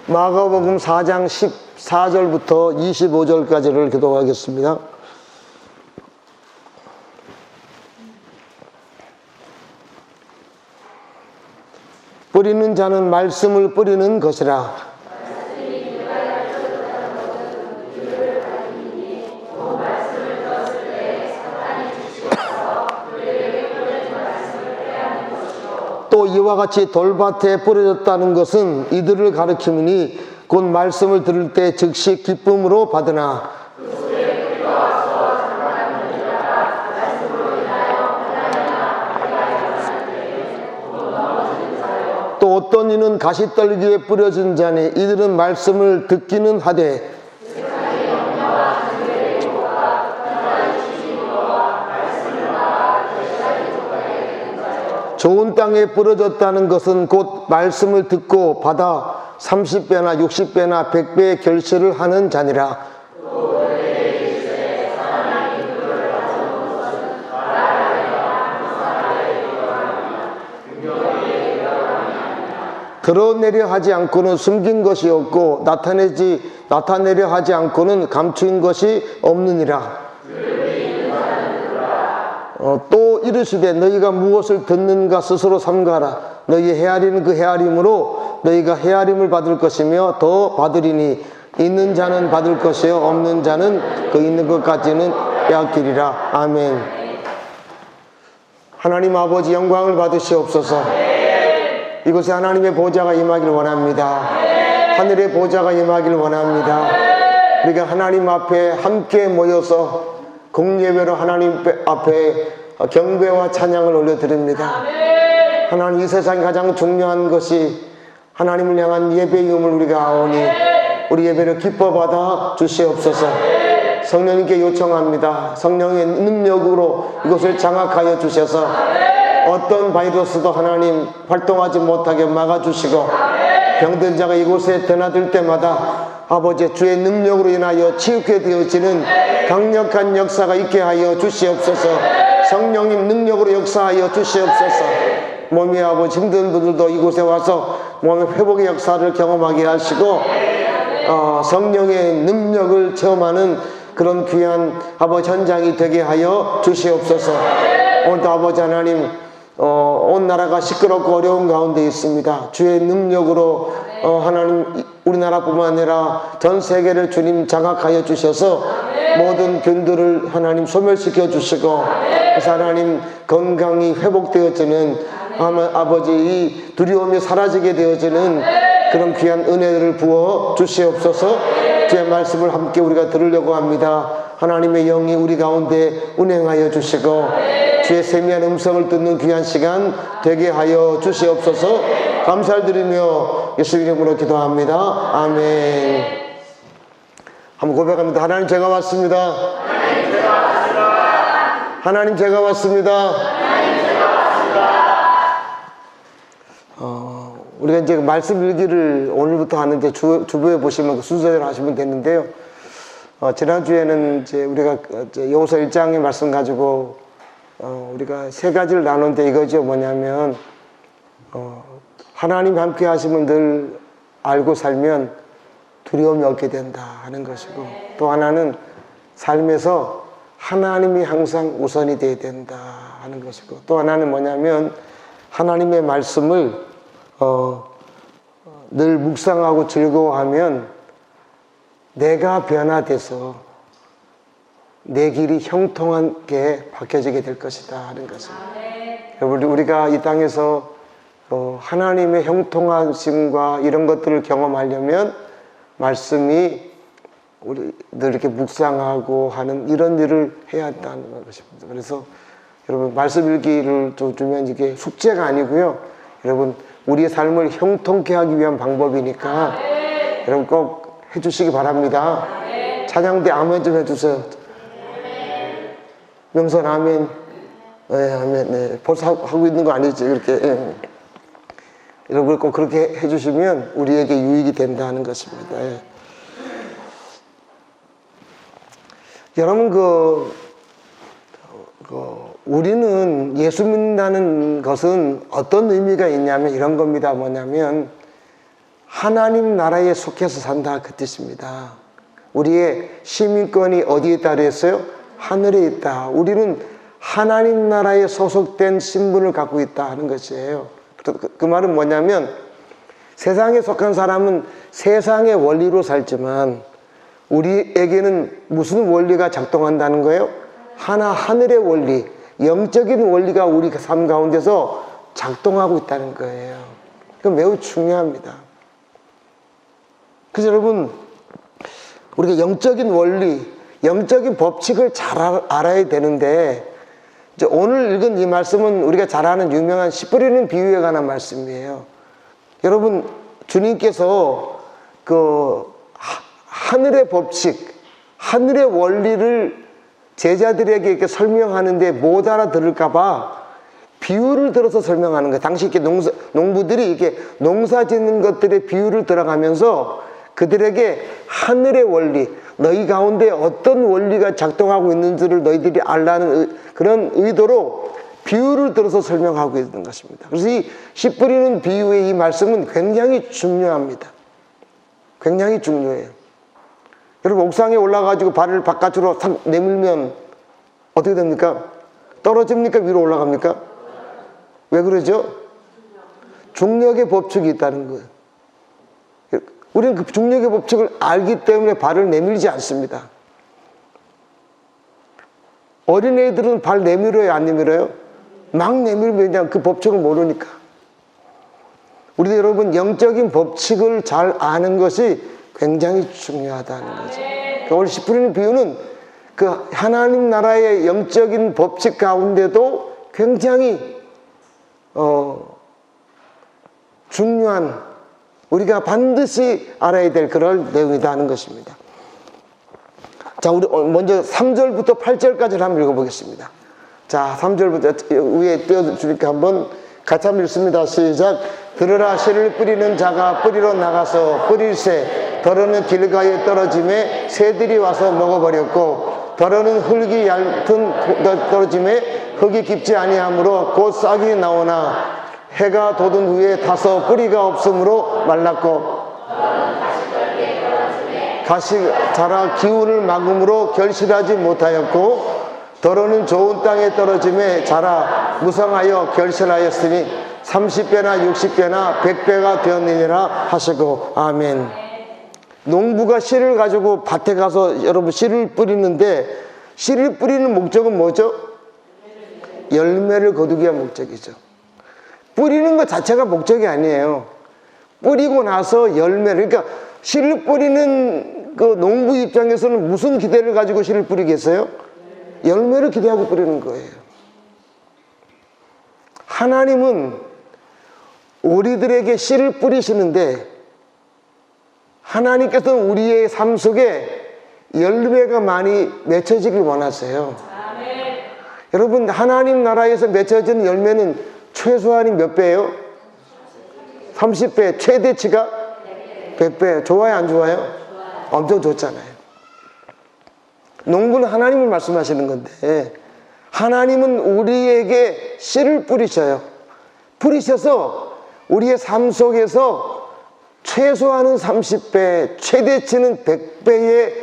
마가복음 4장 14절부터 25절까지를 교독하겠습니다. 뿌리는 자는 말씀을 뿌리는 것이라. 또 이와 같이 돌밭에 뿌려졌다는 것은 이들을 가리킴이니 곧 말씀을 들을 때 즉시 기쁨으로 받으나 또 어떤 이는 가시떨기에 뿌려진 자니 이들은 말씀을 듣기는 하되 좋은 땅에 뿌려졌다는 것은 곧 말씀을 듣고 받아 30배나 60배나 100배의 결실을 하는 자니라. 드러내려 하지 않고는 숨긴 것이 없고 나타내려 하지 않고는 감추인 것이 없느니라. 또 이르시되 너희가 무엇을 듣는가 스스로 삼가라. 너희 헤아리는 그 헤아림으로 너희가 헤아림을 받을 것이며 더 받으리니 있는 자는 받을 것이요 없는 자는 그 있는 것까지는 빼앗기리라. 아멘. 하나님 아버지 영광을 받으시옵소서. 이곳에 하나님의 보좌가 임하기를 원합니다. 하늘의 보좌가 임하기를 원합니다. 우리가 하나님 앞에 함께 모여서 공예배로 하나님 앞에 경배와 찬양을 올려드립니다. 하나님, 이 세상에 가장 중요한 것이 하나님을 향한 예배임을 우리가 아오니 우리 예배를 기뻐 받아 주시옵소서. 성령님께 요청합니다. 성령의 능력으로 이곳을 장악하여 주셔서 어떤 바이러스도 하나님 활동하지 못하게 막아주시고 병든 자가 이곳에 드나들 때마다 아버지 주의 능력으로 인하여 치유케 되어지는 강력한 역사가 있게 하여 주시옵소서. 성령님 능력으로 역사하여 주시옵소서. 몸이 아버지 힘든 분들도 이곳에 와서 몸의 회복의 역사를 경험하게 하시고 성령의 능력을 체험하는 그런 귀한 아버지 현장이 되게 하여 주시옵소서. 오늘도 아버지 하나님 온 나라가 시끄럽고 어려운 가운데 있습니다. 주의 능력으로 하나님 우리나라뿐만 아니라 전 세계를 주님 장악하여 주셔서 모든 균들을 하나님 소멸시켜 주시고 그래서 하나님 건강이 회복되어지는 아버지 이 두려움이 사라지게 되어지는 그런 귀한 은혜를 부어 주시옵소서. 주의 말씀을 함께 우리가 들으려고 합니다. 하나님의 영이 우리 가운데 운행하여 주시고 주의 세미한 음성을 듣는 귀한 시간 되게 하여 주시옵소서. 감사를 드리며 예수 이름으로 기도합니다. 아멘. 한번 고백합니다. 하나님 제가 왔습니다. 하나님 제가 왔습니다. 우리가 이제 말씀 일기를 오늘부터 하는데 주부에 보시면 그 순서대로 하시면 되는데요. 지난주에는 이제 우리가 여호수아 1장의 말씀 가지고 우리가 세 가지를 나눴는데 이거죠. 뭐냐면 하나님 함께 하시면 늘 알고 살면 두려움이 없게 된다 하는 것이고, 또 하나는 삶에서 하나님이 항상 우선이 되어야 된다 하는 것이고, 또 하나는 뭐냐면 하나님의 말씀을 늘 묵상하고 즐거워하면 내가 변화돼서 내 길이 형통하게 바뀌어지게 될 것이다 하는 것입니다. 여러분, 우리가 이 땅에서 하나님의 형통하심과 이런 것들을 경험하려면 말씀이 우리 늘 이렇게 묵상하고 하는 이런 일을 해야 한다는 것입니다. 그래서 여러분, 말씀 읽기를 주면 이게 숙제가 아니고요. 여러분, 우리의 삶을 형통케 하기 위한 방법이니까 여러분 꼭 해주시기 바랍니다. 찬양 때 아멘 좀 해주세요. 명선 아멘. 네, 아멘. 네. 벌써 하고 있는 거 아니죠? 이렇게. 예. 여러분 꼭 그렇게 해주시면 우리에게 유익이 된다는 것입니다. 예. 여러분 우리는 예수 믿는다는 것은 어떤 의미가 있냐면 이런 겁니다. 뭐냐면 하나님 나라에 속해서 산다 그 뜻입니다. 우리의 시민권이 어디에 있다 그랬어요? 하늘에 있다. 우리는 하나님 나라에 소속된 신분을 갖고 있다 하는 것이에요. 그 말은 뭐냐면 세상에 속한 사람은 세상의 원리로 살지만 우리에게는 무슨 원리가 작동한다는 거예요? 하늘의 원리, 영적인 원리가 우리 삶 가운데서 작동하고 있다는 거예요. 그건 매우 중요합니다. 그래서 여러분, 우리가 영적인 원리, 영적인 법칙을 잘 알아야 되는데, 이제 오늘 읽은 이 말씀은 우리가 잘 아는 유명한 씨 뿌리는 비유에 관한 말씀이에요. 여러분, 주님께서 하늘의 법칙, 하늘의 원리를 제자들에게 이렇게 설명하는데 못 알아들을까봐 비유를 들어서 설명하는 거예요. 당시 이렇게 농부들이 이렇게 농사 짓는 것들의 비유를 들어가면서 그들에게 하늘의 원리, 너희 가운데 어떤 원리가 작동하고 있는지를 너희들이 알라는 그런 의도로 비유를 들어서 설명하고 있는 것입니다. 그래서 이 씨 뿌리는 비유의 이 말씀은 굉장히 중요합니다. 굉장히 중요해요. 여러분, 옥상에 올라가지고 발을 바깥으로 탁 내밀면 어떻게 됩니까? 떨어집니까? 위로 올라갑니까? 왜 그러죠? 중력의 법칙이 있다는 거예요. 우리는 그 중력의 법칙을 알기 때문에 발을 내밀지 않습니다. 어린애들은 발 내밀어요, 안 내밀어요? 막 내밀면 그냥 그 법칙을 모르니까. 우리도 여러분, 영적인 법칙을 잘 아는 것이 굉장히 중요하다는 거죠. 오늘 씨 뿌리는 비유는 그 하나님 나라의 영적인 법칙 가운데도 굉장히 중요한, 우리가 반드시 알아야 될 그런 내용이다 하는 것입니다. 자, 우리 먼저 3절부터 8절까지를 한번 읽어보겠습니다. 자, 3절부터 위에 띄워주니까 한번 같이 한번 읽습니다. 시작. 들으라. 씨를 뿌리는 자가 뿌리러 나가서 뿌릴새 더러는 길가에 떨어짐에 새들이 와서 먹어버렸고, 더러는 흙이 얇은 떨어짐에 흙이 깊지 아니하므로 곧 싹이 나오나 해가 돋은 후에 타서 뿌리가 없으므로 말랐고, 가시 자라 기운을 막음으로 결실하지 못하였고, 더러는 좋은 땅에 떨어짐에 자라 무성하여 결실하였으니 30배나 60배나 100배가 되었느니라 하시고. 아멘. 농부가 씨를 가지고 밭에 가서 여러분 씨를 뿌리는데, 씨를 뿌리는 목적은 뭐죠? 열매를 거두기 위한 목적이죠. 뿌리는 것 자체가 목적이 아니에요. 뿌리고 나서 열매를, 그러니까 씨를 뿌리는 그 농부 입장에서는 무슨 기대를 가지고 씨를 뿌리겠어요? 열매를 기대하고 뿌리는 거예요. 하나님은 우리들에게 씨를 뿌리시는데, 하나님께서는 우리의 삶 속에 열매가 많이 맺혀지길 원하세요. 아멘. 여러분, 하나님 나라에서 맺혀지는 열매는 최소한이 몇 배예요? 30배. 최대치가 100배. 좋아요, 안 좋아요? 엄청 좋잖아요. 농부는 하나님을 말씀하시는 건데, 하나님은 우리에게 씨를 뿌리셔요. 뿌리셔서 우리의 삶 속에서 최소한은 30배, 최대치는 100배의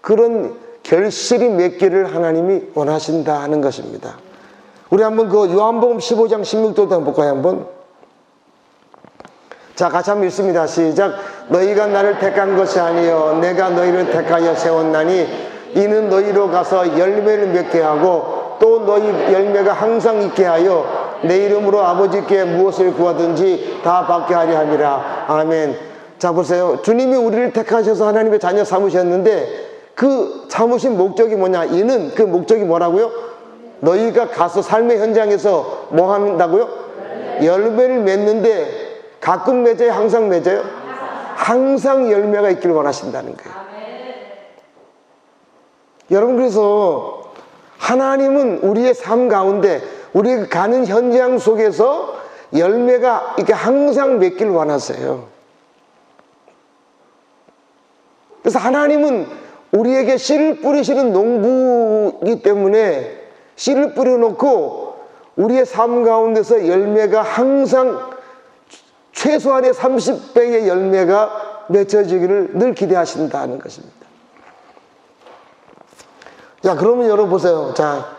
그런 결실이 맺기를 하나님이 원하신다 하는 것입니다. 우리 한번 그 요한복음 15장 16절도 한번 볼까요? 한번. 자, 같이 한번 읽습니다. 시작. 너희가 나를 택한 것이 아니요 내가 너희를 택하여 세웠나니 이는 너희로 가서 열매를 맺게 하고 또 너희 열매가 항상 있게 하여 내 이름으로 아버지께 무엇을 구하든지 다 받게 하려 함이라. 아멘. 자, 보세요. 주님이 우리를 택하셔서 하나님의 자녀 삼으셨는데, 그 삼으신 목적이 뭐냐? 이는 그 목적이 뭐라고요? 너희가 가서 삶의 현장에서 뭐 한다고요? 열매를 맺는데, 가끔 맺어요? 항상 맺어요? 항상 열매가 있기를 원하신다는 거예요. 여러분, 그래서 하나님은 우리의 삶 가운데, 우리가 가는 현장 속에서 열매가 이렇게 항상 맺기를 원하세요. 그래서 하나님은 우리에게 씨를 뿌리시는 농부이기 때문에 씨를 뿌려놓고 우리의 삶 가운데서 열매가 항상 최소한의 30배의 열매가 맺혀지기를 늘 기대하신다는 것입니다. 자, 그러면 여러분 보세요. 자,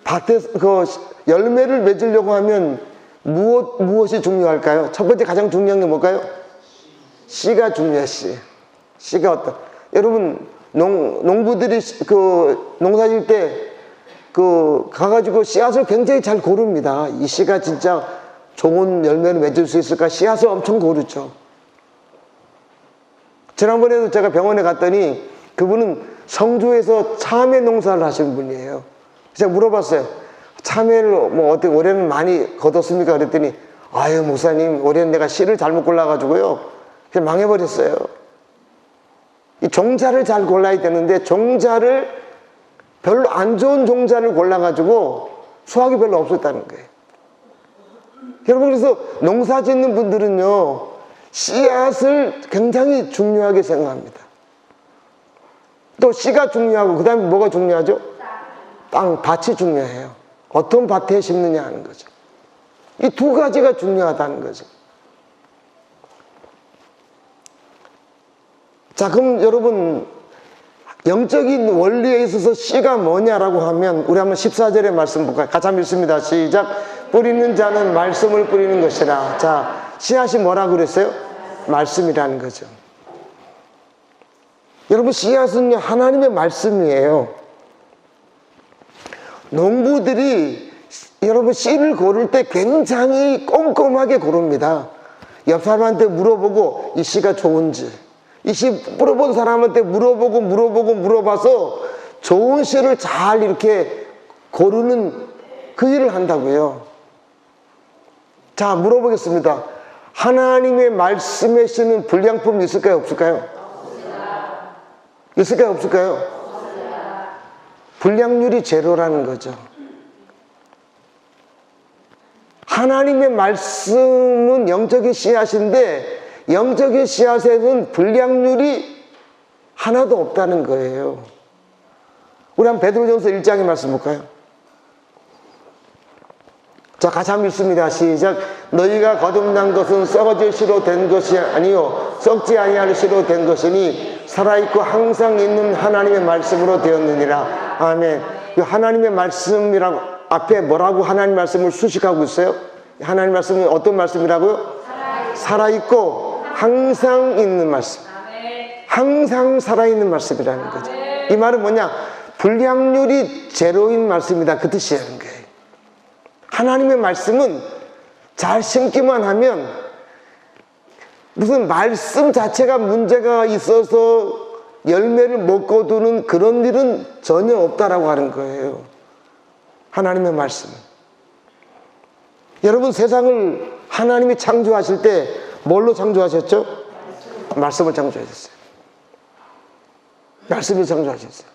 밭에서 그 열매를 맺으려고 하면 무엇이 중요할까요? 첫 번째 가장 중요한 게 뭘까요? 씨가 중요해요. 씨가 어떤, 여러분 농부들이 그 농사 지을 때 그 가가지고 씨앗을 굉장히 잘 고릅니다. 이 씨가 진짜 좋은 열매를 맺을 수 있을까? 씨앗을 엄청 고르죠. 지난번에도 제가 병원에 갔더니 그분은 성주에서 참외 농사를 하시는 분이에요. 제가 물어봤어요. 참외를 뭐 어떻게 올해는 많이 거뒀습니까? 그랬더니 아유 목사님, 올해는 내가 씨를 잘못 골라가지고요 그냥 망해버렸어요. 이 종자를 잘 골라야 되는데 종자를 별로 안 좋은 종자를 골라가지고 수확이 별로 없었다는 거예요. 여러분, 그래서 농사 짓는 분들은요 씨앗을 굉장히 중요하게 생각합니다. 또 씨가 중요하고 그 다음에 뭐가 중요하죠? 땅, 밭이 중요해요. 어떤 밭에 심느냐 하는 거죠. 이 두 가지가 중요하다는 거죠. 자, 그럼 여러분 영적인 원리에 있어서 씨가 뭐냐라고 하면 우리 한번 14절의 말씀 볼까요? 같이 한번 읽습니다. 시작. 뿌리는 자는 말씀을 뿌리는 것이라. 자, 씨앗이 뭐라고 그랬어요? 말씀이라는 거죠. 여러분, 씨앗은요 하나님의 말씀이에요. 농부들이 여러분 씨를 고를 때 굉장히 꼼꼼하게 고릅니다. 옆 사람한테 물어보고 이 씨가 좋은지, 이 씨 뿌려본 사람한테 물어봐서 좋은 씨를 잘 이렇게 고르는 그 일을 한다고요. 자, 물어보겠습니다. 하나님의 말씀에 씨는 불량품이 있을까요? 없을까요? 있을까요? 없을까요? 불량률이 제로라는 거죠. 하나님의 말씀은 영적인 씨앗인데 영적인 씨앗에는 불량률이 하나도 없다는 거예요. 우리 한번 베드로전서 1장의 말씀 볼까요? 자, 같이 한번 읽습니다. 시작. 너희가 거듭난 것은 썩어질 씨로 된 것이 아니요 썩지 아니할 씨로 된 것이니 살아있고 항상 있는 하나님의 말씀으로 되었느니라. 아멘. 이 하나님의 말씀이라고 앞에 뭐라고 하나님 말씀을 수식하고 있어요? 하나님 말씀은 어떤 말씀이라고요? 살아있고 항상 있는 말씀. 항상 살아있는 말씀이라는 거죠. 이 말은 뭐냐? 불량률이 제로인 말씀이다, 그 뜻이라는 거예요. 하나님의 말씀은 잘 심기만 하면 무슨 말씀 자체가 문제가 있어서 열매를 못 거두는 그런 일은 전혀 없다라고 하는 거예요. 하나님의 말씀. 여러분, 세상을 하나님이 창조하실 때 뭘로 창조하셨죠? 말씀을 창조하셨어요. 말씀을 창조하셨어요.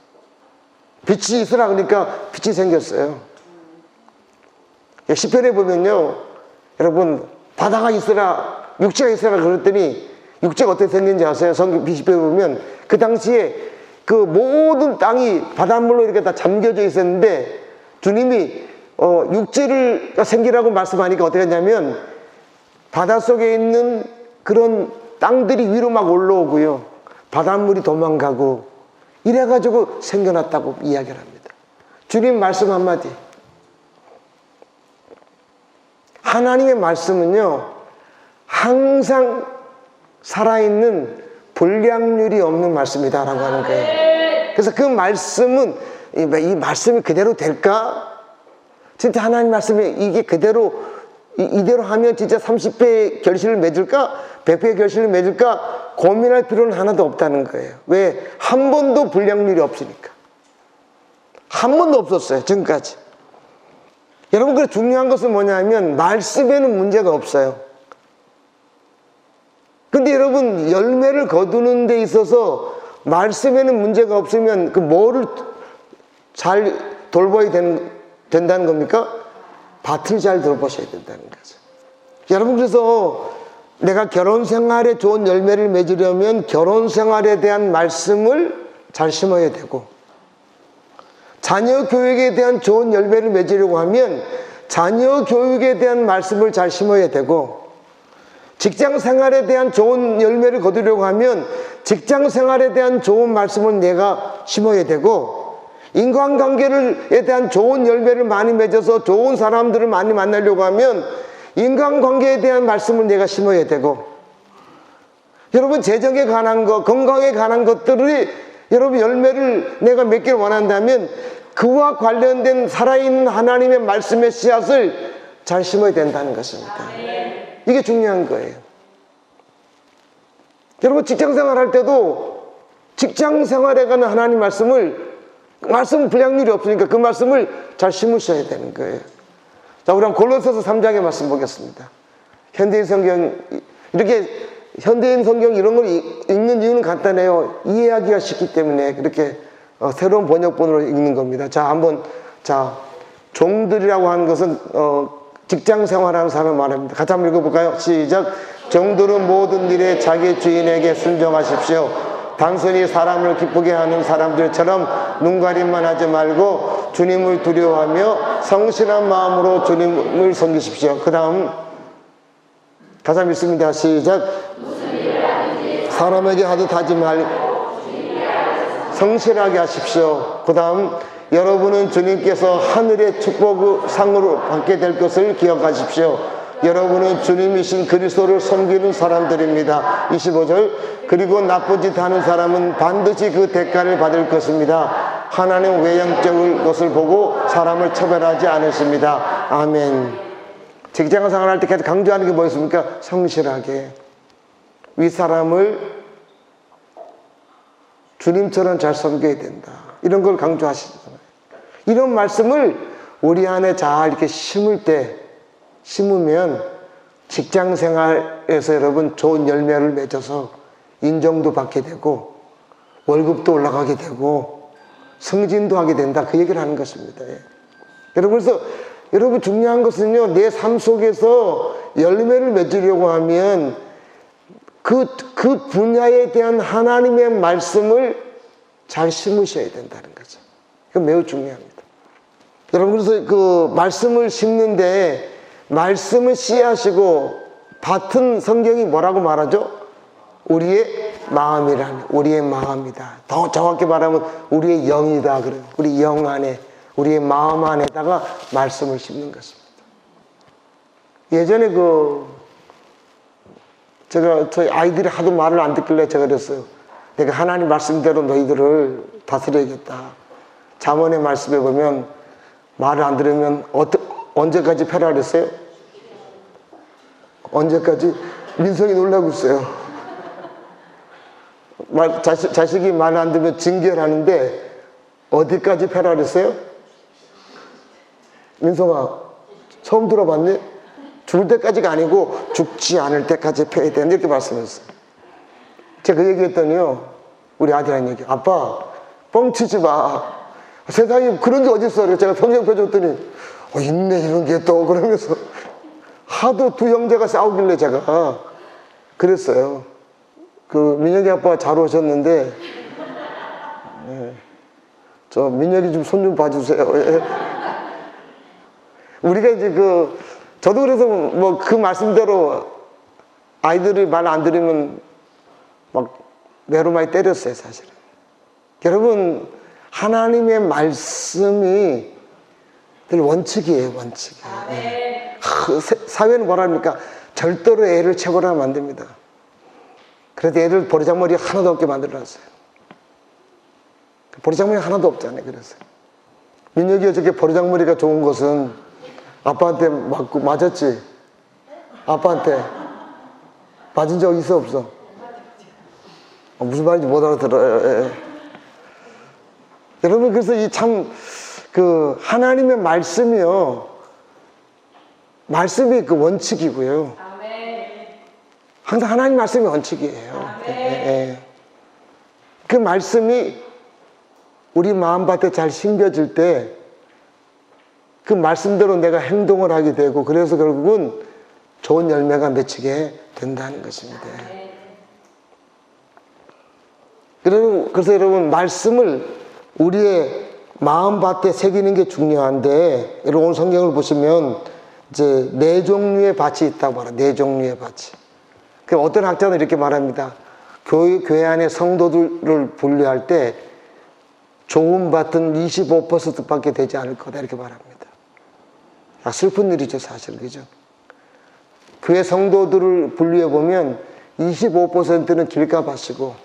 빛이 있으라 그러니까 빛이 생겼어요. 시편에 보면요, 여러분, 바다가 있으라, 육지가 있으라 그랬더니 육지가 어떻게 생긴지 아세요? 시편에 보면 그 당시에 그 모든 땅이 바닷물로 이렇게 다 잠겨져 있었는데 주님이 육지를 생기라고 말씀하니까 어떻게 했냐면 바닷속에 있는 그런 땅들이 위로 막 올라오고요, 바닷물이 도망가고 이래가지고 생겨났다고 이야기를 합니다. 주님 말씀 한마디. 하나님의 말씀은요 항상 살아있는 불량률이 없는 말씀이다 라고 하는 거예요. 그래서 그 말씀은 이 말씀이 그대로 될까? 진짜 하나님 말씀이 이게 그대로 이대로 하면 진짜 30배의 결실을 맺을까? 100배의 결실을 맺을까? 고민할 필요는 하나도 없다는 거예요. 왜? 한 번도 불량률이 없으니까. 한 번도 없었어요, 지금까지. 여러분, 그래 중요한 것은 뭐냐면 말씀에는 문제가 없어요. 근데 여러분, 열매를 거두는 데 있어서 말씀에는 문제가 없으면 그 뭐를 잘 돌봐야 된다는 겁니까? 밭을 잘 돌보셔야 된다는 거죠. 여러분, 그래서 내가 결혼 생활에 좋은 열매를 맺으려면 결혼 생활에 대한 말씀을 잘 심어야 되고, 자녀 교육에 대한 좋은 열매를 맺으려고 하면 자녀 교육에 대한 말씀을 잘 심어야 되고, 직장 생활에 대한 좋은 열매를 거두려고 하면 직장 생활에 대한 좋은 말씀을 내가 심어야 되고, 인간관계에 대한 좋은 열매를 많이 맺어서 좋은 사람들을 많이 만나려고 하면 인간관계에 대한 말씀을 내가 심어야 되고, 여러분 재정에 관한 것, 건강에 관한 것들이 여러분 열매를 내가 맺기를 원한다면 그와 관련된 살아있는 하나님의 말씀의 씨앗을 잘 심어야 된다는 것입니다. 이게 중요한 거예요. 여러분 직장생활 할 때도 직장생활에 관한 하나님 말씀 분량률이 없으니까 그 말씀을 잘 심으셔야 되는 거예요. 자, 우리 한번 골로새서 3장의 말씀 보겠습니다. 현대인 성경, 이렇게 현대인 성경 이런 걸 읽는 이유는 간단해요. 이해하기가 쉽기 때문에 그렇게 새로운 번역본으로 읽는 겁니다. 자, 종들이라고 하는 것은 직장 생활하는 사람을 말합니다. 같이 한번 읽어볼까요? 시작. 종들은 모든 일에 자기 주인에게 순종하십시오. 단순히 사람을 기쁘게 하는 사람들처럼 눈가림만 하지 말고 주님을 두려워하며 성실한 마음으로 주님을 섬기십시오. 그 다음 같이 한번 읽습니다. 시작. 사람에게 하듯 하지 말고 성실하게 하십시오. 그 다음 여러분은 주님께서 하늘의 축복의 상으로 받게 될 것을 기억하십시오. 여러분은 주님이신 그리스도를 섬기는 사람들입니다. 25절. 그리고 나쁜 짓 하는 사람은 반드시 그 대가를 받을 것입니다. 하나님 외형적인 것을 보고 사람을 처벌하지 않으십니다. 아멘. 직장생활 할 때 계속 강조하는 게 뭐였습니까? 성실하게 윗사람을 주님처럼 잘 섬겨야 된다. 이런 걸 강조하시잖아요. 이런 말씀을 우리 안에 잘 이렇게 심으면 직장 생활에서 여러분 좋은 열매를 맺어서 인정도 받게 되고 월급도 올라가게 되고 승진도 하게 된다. 그 얘기를 하는 것입니다. 여러분, 그래서 여러분 중요한 것은요, 내 삶 속에서 열매를 맺으려고 하면 그 분야에 대한 하나님의 말씀을 잘 심으셔야 된다는 거죠. 이건 매우 중요합니다. 여러분, 그래서 그 말씀을 심는데 말씀을 씨앗이고 밭은 성경이 뭐라고 말하죠? 우리의 마음이라는, 우리의 마음이다. 더 정확히 말하면 우리의 영이다 그래요. 우리 영 안에, 우리의 마음 안에다가 말씀을 심는 것입니다. 예전에 저희 아이들이 하도 말을 안 듣길래 제가 그랬어요. 내가 하나님 말씀대로 너희들을 다스려야겠다. 잠언의 말씀에 보면 말을 안 들으면 언제까지 패라 그랬어요? 언제까지? 민성이 놀라고 있어요. 자식이 말 안 들으면 징계를 하는데 어디까지 패라 그랬어요? 민성아, 처음 들어봤니? 죽을 때까지가 아니고 죽지 않을 때까지 패야 돼. 이렇게 말씀했어요. 제가 그 얘기했더니요, 우리 아들한 얘기. 아빠, 뻥치지 마. 세상에 그런 게 어딨어. 제가 성경 펴줬더니 있네 이런 게 또 그러면서 하도 두 형제가 싸우길래 제가 그랬어요. 민혁이 아빠 잘 오셨는데 저 민혁이 좀 손 좀 봐주세요. 우리가 이제 저도 그래서 뭐 그 말씀대로 아이들이 말 안 들으면 막 매로 많이 때렸어요, 사실은. 여러분, 하나님의 말씀이 늘 원칙이에요, 원칙이. 사회는 뭐라 합니까? 절대로 애를 체벌하면 안 됩니다. 그래도 애들 버리장머리 하나도 없게 만들어놨어요. 버리장머리 하나도 없잖아요, 그래서. 민혁이 어저께 버리장머리가 좋은 것은 아빠한테 맞았지? 아빠한테 맞은 적 있어, 없어? 무슨 말인지 못 알아들어요. 여러분, 그래서 하나님의 말씀이요, 말씀이 그 원칙이고요. 항상 하나님 말씀이 원칙이에요. 그 말씀이 우리 마음밭에 잘 심겨질 때 그 말씀대로 내가 행동을 하게 되고, 그래서 결국은 좋은 열매가 맺히게 된다는 것입니다. 그래서 여러분, 말씀을 우리의 마음밭에 새기는 게 중요한데, 여러분 오늘 성경을 보시면 이제 네 종류의 밭이 있다고 말해요. 네 종류의 밭이. 그 어떤 학자는 이렇게 말합니다. 교회 안에 성도들을 분류할 때 좋은 밭은 25%밖에 되지 않을 거다, 이렇게 말합니다. 슬픈 일이죠, 사실. 그죠? 교회 성도들을 분류해 보면 25%는 길가밭이고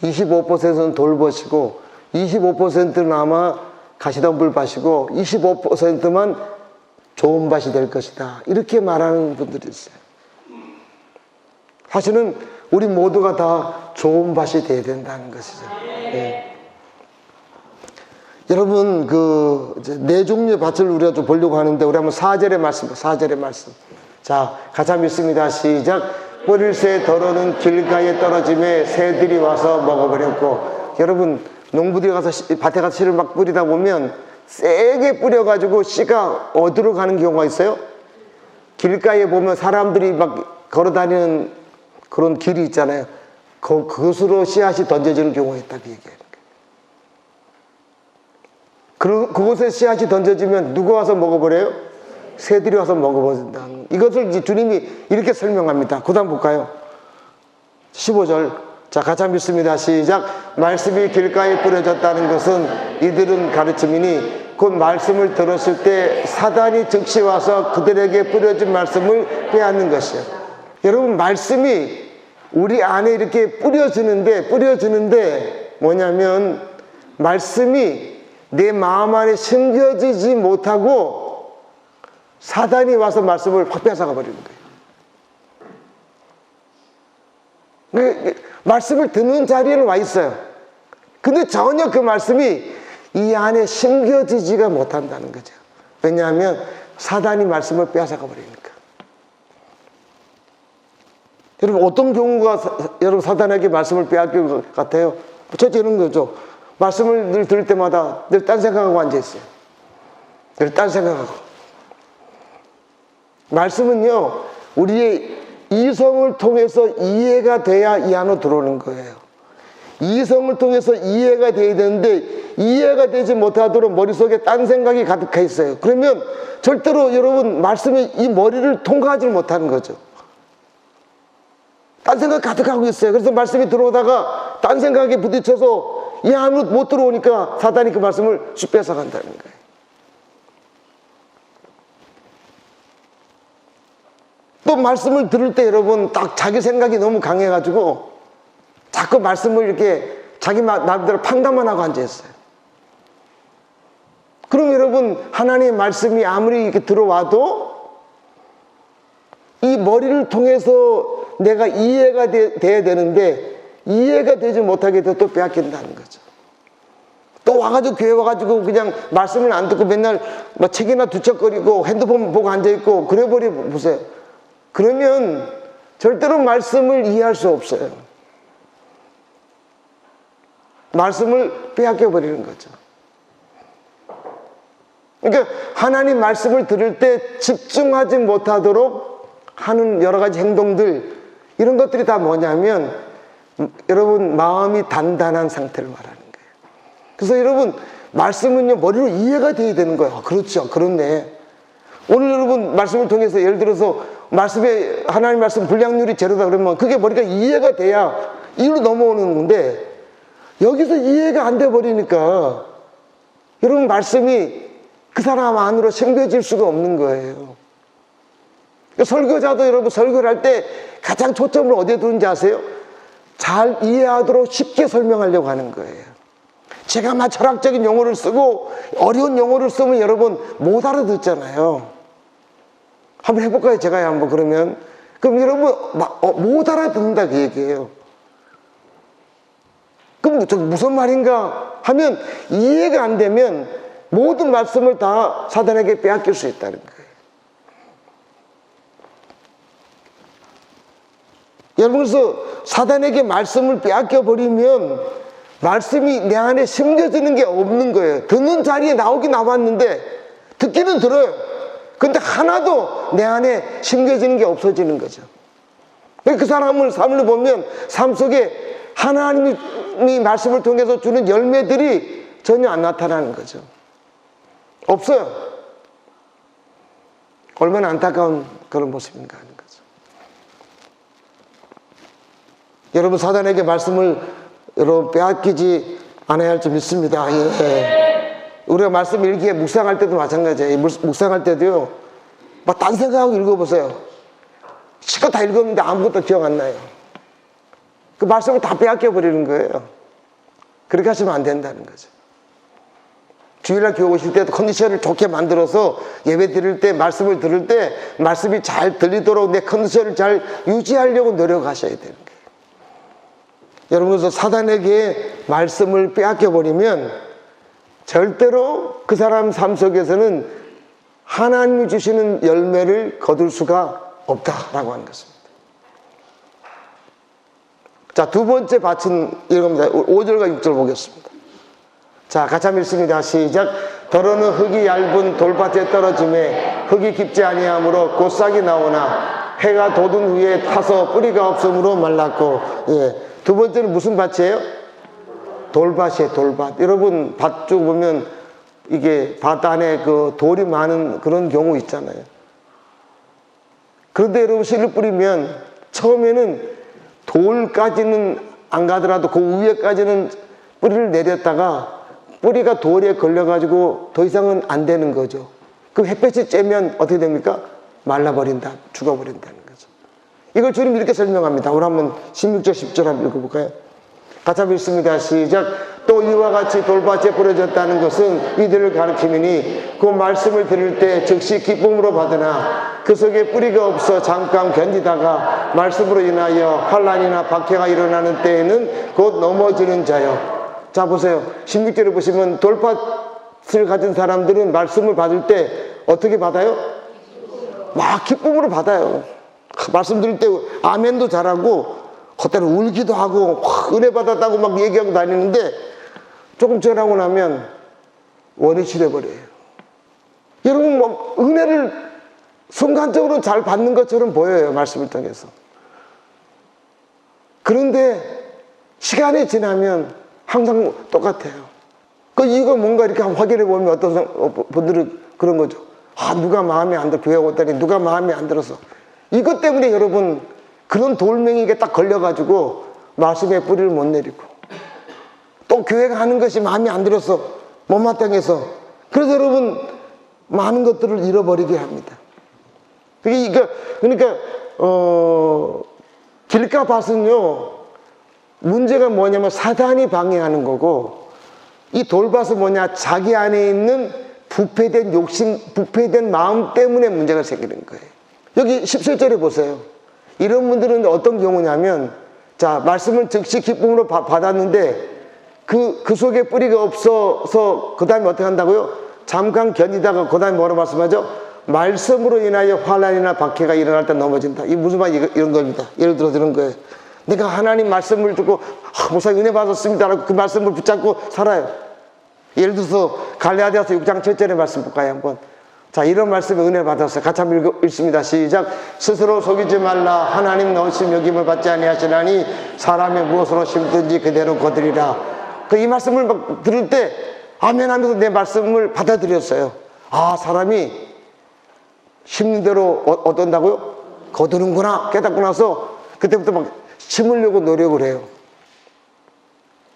25%는 돌밭이고 25%는 아마 가시덤불밭이고 25%만 좋은 밭이 될 것이다, 이렇게 말하는 분들이 있어요. 사실은 우리 모두가 다 좋은 밭이 돼야 된다는 것이죠. 네. 여러분, 네 종류의 밭을 우리가 좀 보려고 하는데, 우리 한번 4절의 말씀. 자, 같이 한번 읽습니다. 시작. 뿌릴 새 덜어는 길가에 떨어짐에 새들이 와서 먹어버렸고. 여러분, 농부들이 가서 밭에 가서 씨를 막 뿌리다 보면 세게 뿌려가지고 씨가 어디로 가는 경우가 있어요? 길가에 보면 사람들이 막 걸어다니는 그런 길이 있잖아요. 그것으로 씨앗이 던져지는 경우가 있다고 얘기해요. 그곳에 씨앗이 던져지면 누가 와서 먹어버려요? 새들이 와서 먹어버린다. 이것을 이제 주님이 이렇게 설명합니다. 그 다음 볼까요? 15절. 자, 같이 한번 읽습니다. 시작. 말씀이 길가에 뿌려졌다는 것은 이들은 가르침이니 곧 말씀을 들었을 때 사단이 즉시 와서 그들에게 뿌려진 말씀을 빼앗는 것이에요. 여러분, 말씀이 우리 안에 이렇게 뿌려지는데 뭐냐면, 말씀이 내 마음 안에 심겨지지 못하고 사단이 와서 말씀을 확 뺏어가 버리는 거예요. 말씀을 듣는 자리에는 와 있어요. 근데 전혀 그 말씀이 이 안에 심겨지지가 못한다는 거죠. 왜냐하면 사단이 말씀을 뺏어가 버리니까. 여러분, 어떤 경우가 여러분 사단에게 말씀을 빼앗길 것 같아요? 첫째 이런 거죠. 말씀을 늘 들을 때마다 늘 딴 생각하고 앉아있어요. 늘 딴 생각하고. 말씀은요, 우리의 이성을 통해서 이해가 돼야 이 안으로 들어오는 거예요. 이성을 통해서 이해가 돼야 되는데 이해가 되지 못하도록 머릿속에 딴 생각이 가득해 있어요. 그러면 절대로 여러분, 말씀이 이 머리를 통과하지 못하는 거죠. 딴 생각 가득하고 있어요. 그래서 말씀이 들어오다가 딴 생각에 부딪혀서 이 안으로 못 들어오니까 사단이 그 말씀을 쭉 뺏어간다는 거예요. 또 말씀을 들을 때 여러분, 딱 자기 생각이 너무 강해가지고 자꾸 말씀을 이렇게 자기 마음대로 판단만 하고 앉아있어요. 그럼 여러분, 하나님의 말씀이 아무리 이렇게 들어와도 이 머리를 통해서 내가 이해가 돼야 되는데 이해가 되지 못하게 돼서 또 빼앗긴다는 거죠. 또 와가지고 교회 와가지고 그냥 말씀을 안 듣고 맨날 막 책이나 두척거리고 핸드폰 보고 앉아있고 그래버려 보세요. 그러면 절대로 말씀을 이해할 수 없어요. 말씀을 빼앗겨버리는 거죠. 그러니까 하나님 말씀을 들을 때 집중하지 못하도록 하는 여러 가지 행동들, 이런 것들이 다 뭐냐면 여러분, 마음이 단단한 상태를 말하는 거예요. 그래서 여러분, 말씀은요, 머리로 이해가 돼야 되는 거예요. 아, 그렇죠, 그렇네. 오늘 여러분 말씀을 통해서 예를 들어서 말씀에 하나님 말씀 분량률이 제로다 그러면 그게 머리가 이해가 돼야 이로 넘어오는 건데, 여기서 이해가 안 돼 버리니까 여러분, 말씀이 그 사람 안으로 심겨질 수가 없는 거예요. 설교자도 여러분, 설교를 할 때 가장 초점을 어디에 두는지 아세요? 잘 이해하도록 쉽게 설명하려고 하는 거예요. 제가 막 철학적인 용어를 쓰고 어려운 용어를 쓰면 여러분 못 알아듣잖아요. 한번 해볼까요? 제가 한번. 그러면 여러분 못 알아듣는다 그 얘기예요. 그럼 무슨 말인가 하면 이해가 안 되면 모든 말씀을 다 사단에게 빼앗길 수 있다는 거예요. 여러분, 그래서 사단에게 말씀을 빼앗겨 버리면 말씀이 내 안에 심겨지는 게 없는 거예요. 듣는 자리에 나오긴 나왔는데 듣기는 들어요. 근데 하나도 내 안에 심겨지는 게 없어지는 거죠. 그 사람을 보면 삶 속에 하나님이 말씀을 통해서 주는 열매들이 전혀 안 나타나는 거죠. 없어요. 얼마나 안타까운 그런 모습인가 하는 거죠. 여러분, 사단에게 말씀을 여러분 빼앗기지 않아야 할 줄 믿습니다. 우리가 말씀 읽기에 묵상할 때도 마찬가지예요. 묵상할 때도요, 막 딴 생각하고 읽어보세요. 실컷 다 읽었는데 아무것도 기억 안 나요. 그 말씀을 다 빼앗겨버리는 거예요. 그렇게 하시면 안 된다는 거죠. 주일날 교회 오실 때도 컨디션을 좋게 만들어서 예배 드릴 때, 말씀을 들을 때 말씀이 잘 들리도록 내 컨디션을 잘 유지하려고 노력하셔야 되는 거예요. 여러분, 그래서 사단에게 말씀을 빼앗겨버리면 절대로 그 사람 삶 속에서는 하나님이 주시는 열매를 거둘 수가 없다라고 하는 것입니다. 자, 두 번째 밭은 이겁니다. 5절과 6절 보겠습니다. 자, 같이 한번 읽습니다. 시작. 더러는 흙이 얇은 돌밭에 떨어짐에 흙이 깊지 아니하므로 곧 싹이 나오나 해가 돋은 후에 타서 뿌리가 없으므로 말랐고. 두 번째는 무슨 밭이에요? 돌밭이에요. 돌밭. 여러분, 밭 쪽 보면 이게 밭 안에 그 돌이 많은 그런 경우 있잖아요. 그런데 여러분, 씨를 뿌리면 처음에는 돌까지는 안 가더라도 그 위에까지는 뿌리를 내렸다가 뿌리가 돌에 걸려가지고 더 이상은 안 되는 거죠. 그 햇볕이 쬐면 어떻게 됩니까? 말라버린다, 죽어버린다는 거죠. 이걸 주님 이렇게 설명합니다. 우리 한번 16절 10절 한번 읽어볼까요? 같이 한번 읽습니다. 시작. 또 이와 같이 돌밭에 뿌려졌다는 것은 이들을 가르치느니 그 말씀을 들을 때 즉시 기쁨으로 받으나 그 속에 뿌리가 없어 잠깐 견디다가 말씀으로 인하여 환난이나 박해가 일어나는 때에는 곧 넘어지는 자요. 자, 보세요. 16절에 보시면 돌밭을 가진 사람들은 말씀을 받을 때 어떻게 받아요? 막 기쁨으로 받아요. 말씀 들을 때 아멘도 잘하고 그때는 울기도 하고 은혜 받았다고 막 얘기하고 다니는데 조금 지나고 나면 원위치 돼버려요. 여러분, 뭐 은혜를 순간적으로 잘 받는 것처럼 보여요. 말씀을 통해서. 그런데 시간이 지나면 항상 똑같아요. 그 이유가 뭔가 이렇게 확인해 보면 어떤 분들은 그런 거죠. 아, 누가 마음에 안 들어. 교회 왔더니 누가 마음에 안 들어서. 이것 때문에 여러분, 그런 돌멩이가 딱 걸려가지고 말씀의 뿌리를 못 내리고 또 교회가 하는 것이 마음에 안 들어서 못마땅해서 그래서 여러분 많은 것들을 잃어버리게 합니다. 그러니까 길가 밭은요, 문제가 뭐냐면 사단이 방해하는 거고, 이 돌밭은 뭐냐, 자기 안에 있는 부패된 욕심, 부패된 마음 때문에 문제가 생기는 거예요. 여기 17절에 보세요. 이런 분들은 어떤 경우냐면, 자, 말씀을 즉시 기쁨으로 받았는데 그 속에 뿌리가 없어서 그 다음에 어떻게 한다고요? 잠깐 견디다가 그 다음에 뭐라고 말씀하죠? 말씀으로 인하여 환난이나 박해가 일어날 때 넘어진다. 이게 무슨 말 이런 겁니다. 예를 들어 이런 거예요. 내가 하나님 말씀을 듣고 목사님 은혜 받았습니다라고 그 말씀을 붙잡고 살아요. 예를 들어서 갈라디아서 6장 7절의 말씀 볼까요? 한번. 자, 이런 말씀에 은혜 받았어요. 같이 한번 읽습니다. 시작. 스스로 속이지 말라. 하나님 넣으심 여김을 받지 아니하시나니 사람이 무엇으로 심든지 그대로 거두리라. 이 말씀을 막 들을 때 아멘 하면서 내 말씀을 받아들였어요. 아, 사람이 심는 대로 어떤다고요? 거두는구나 깨닫고 나서 그때부터 막 심으려고 노력을 해요.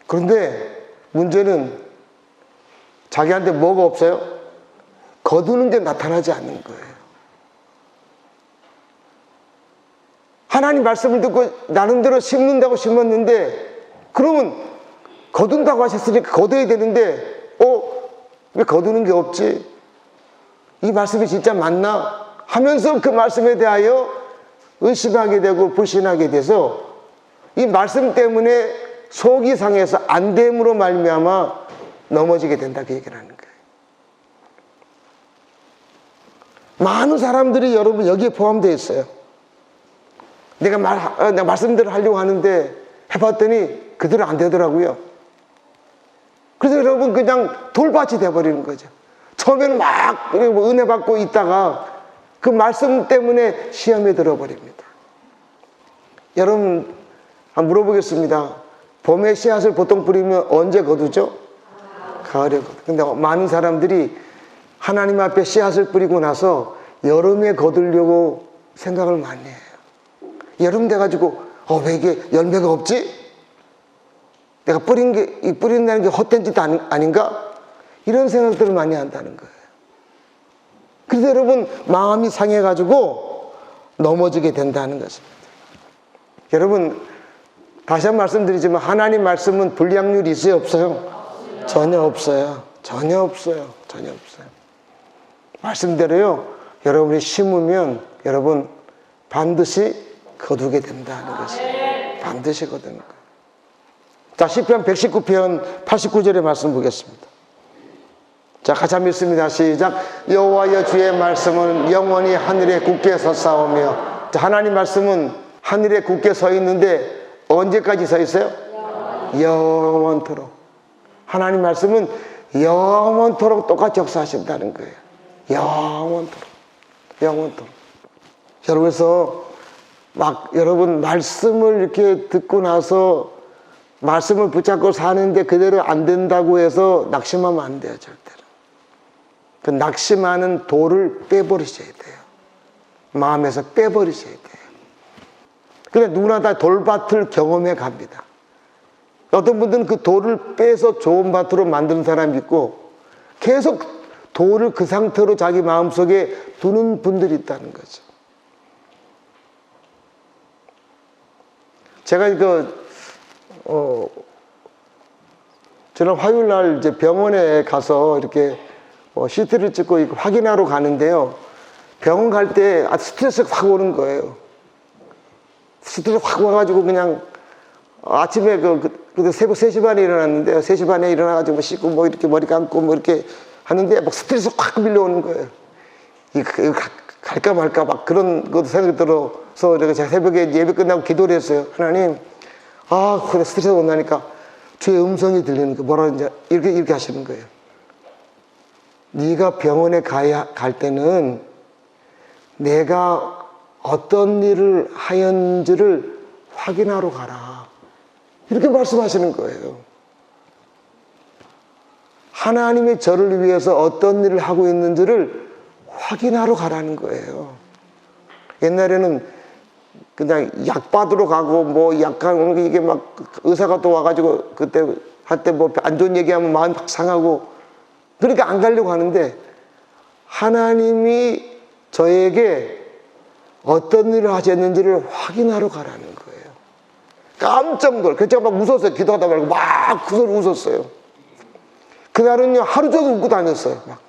그런데 문제는 자기한테 뭐가 없어요? 거두는 게 나타나지 않는 거예요. 하나님 말씀을 듣고 나름대로 심는다고 심었는데 그러면 거둔다고 하셨으니까 거둬야 되는데 왜 거두는 게 없지? 이 말씀이 진짜 맞나? 하면서 그 말씀에 대하여 의심하게 되고 불신하게 돼서 이 말씀 때문에 속이 상해서 안됨으로 말미암아 넘어지게 된다, 그 얘기를 하는 거예요. 많은 사람들이 여러분 여기에 포함되어 있어요. 내가 말씀대로 하려고 하는데 해봤더니 그대로 안 되더라고요. 그래서 여러분 그냥 돌밭이 돼버리는 거죠. 처음에는 막 은혜 받고 있다가 그 말씀 때문에 시험에 들어버립니다. 여러분 한번 물어보겠습니다. 봄에 씨앗을 보통 뿌리면 언제 거두죠? 가을이거든. 근데 많은 사람들이 하나님 앞에 씨앗을 뿌리고 나서 여름에 거두려고 생각을 많이 해요. 여름 돼가지고 왜 이게 열매가 없지? 내가 뿌린다는 게 헛된 짓 아닌가? 이런 생각들을 많이 한다는 거예요. 그래서 여러분 마음이 상해가지고 넘어지게 된다는 것입니다. 여러분 다시 한번 말씀드리지만 하나님 말씀은 불량률이 있어요 없어요? 전혀 없어요. 전혀 없어요. 전혀 없어요. 말씀대로요 여러분이 심으면 여러분 반드시 거두게 된다는 것이에요. 반드시 거두는 거예요. 자, 시편 119편 89절의 말씀 보겠습니다. 자, 같이 한번 읽습니다. 시작. 여호와여 주의 말씀은 영원히 하늘에 굳게 섰사오며. 자, 하나님 말씀은 하늘에 굳게 서 있는데 언제까지 서 있어요? 영원토록. 하나님 말씀은 영원토록 똑같이 역사하신다는 거예요. 영원토록. 영원토록. 여러분께서 여러분 말씀을 이렇게 듣고 나서 말씀을 붙잡고 사는데 그대로 안 된다고 해서 낙심하면 안 돼요. 절대로. 그 낙심하는 돌을 빼버리셔야 돼요. 마음에서 빼버리셔야 돼요. 근데 누구나 다 돌밭을 경험해 갑니다. 어떤 분들은 그 돌을 빼서 좋은 밭으로 만드는 사람이 있고 계속 돌을 그 상태로 자기 마음속에 두는 분들이 있다는 거죠. 제가 저는 화요일 날 이제 병원에 가서 이렇게 CT를 찍고 확인하러 가는데요. 병원 갈 때 스트레스가 확 오는 거예요. 스트레스 확 와가지고 그냥 아침에 그때 새벽 3시 반에 일어났는데요. 3시 반에 일어나가지고 씻고 이렇게 머리 감고 이렇게 하는데 막 스트레스 확 밀려오는 거예요. 이거 갈까 말까 막 그런 것도 생각이 들어서 제가 새벽에 예배 끝나고 기도를 했어요. 하나님, 그래 스트레스 온다니까 주의 음성이 들리는 거 뭐라 이제 이렇게 하시는 거예요. 네가 병원에 갈 때는 내가 어떤 일을 하였는지를 확인하러 가라. 이렇게 말씀하시는 거예요. 하나님이 저를 위해서 어떤 일을 하고 있는지를 확인하러 가라는 거예요. 옛날에는 그냥 약 받으러 가고 약간 이게 막 의사가 또 와가지고 그때 할 때 안 좋은 얘기하면 마음이 막 상하고 그러니까 안 가려고 하는데 하나님이 저에게 어떤 일을 하셨는지를 확인하러 가라는 거예요. 깜짝 놀라. 그래서 제가 막 웃었어요. 기도하다 말고 막 그 소리 웃었어요. 그날은요 하루 종일 웃고 다녔어요. 막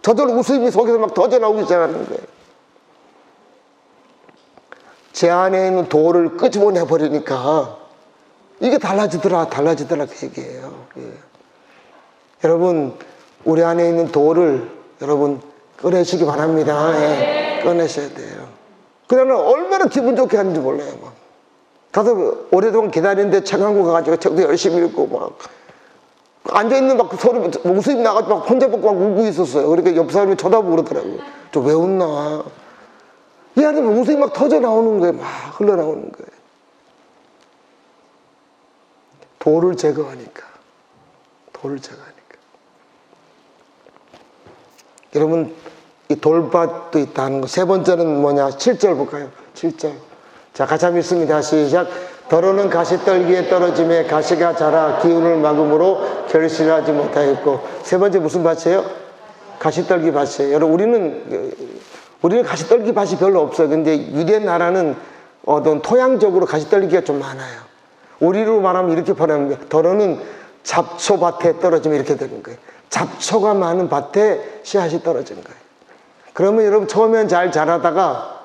저절로 웃음이 속에서 막 터져나오기 시작하는 거예요. 제 안에 있는 돌을 끄집어내버리니까 이게 달라지더라 그 얘기예요. 예. 여러분 우리 안에 있는 돌을 여러분 꺼내시기 바랍니다. 예. 꺼내셔야 돼요. 그날은 얼마나 기분 좋게 하는지 몰라요. 막. 가서 오랫동안 기다리는데 책 한 권 가가지고 책도 열심히 읽고 막 앉아있는 막 소리 웃음이 나가지고 막 혼자 보고 막 울고 있었어요. 그러니까 옆 사람이 쳐다보고 그러더라고요. 저 왜 웃나? 이 안에 웃음이 막 터져 나오는 거예요. 막 흘러나오는 거예요. 돌을 제거하니까. 여러분 이 돌밭도 있다는 거. 세 번째는 뭐냐? 7절 볼까요? 7절. 자, 같이 한번 읽습니다. 시작. 더러는 가시떨기에 떨어짐에 가시가 자라 기운을 막음으로 결실하지 못하였고. 세 번째 무슨 밭이에요? 가시떨기 밭이에요. 여러분 우리는 가시떨기 밭이 별로 없어요. 근데 유대 나라는 어떤 토양적으로 가시떨기가 좀 많아요. 우리로 말하면 이렇게 표현합니다. 더러는 잡초밭에 떨어지면 이렇게 되는 거예요. 잡초가 많은 밭에 씨앗이 떨어진 거예요. 그러면 여러분 처음엔 잘 자라다가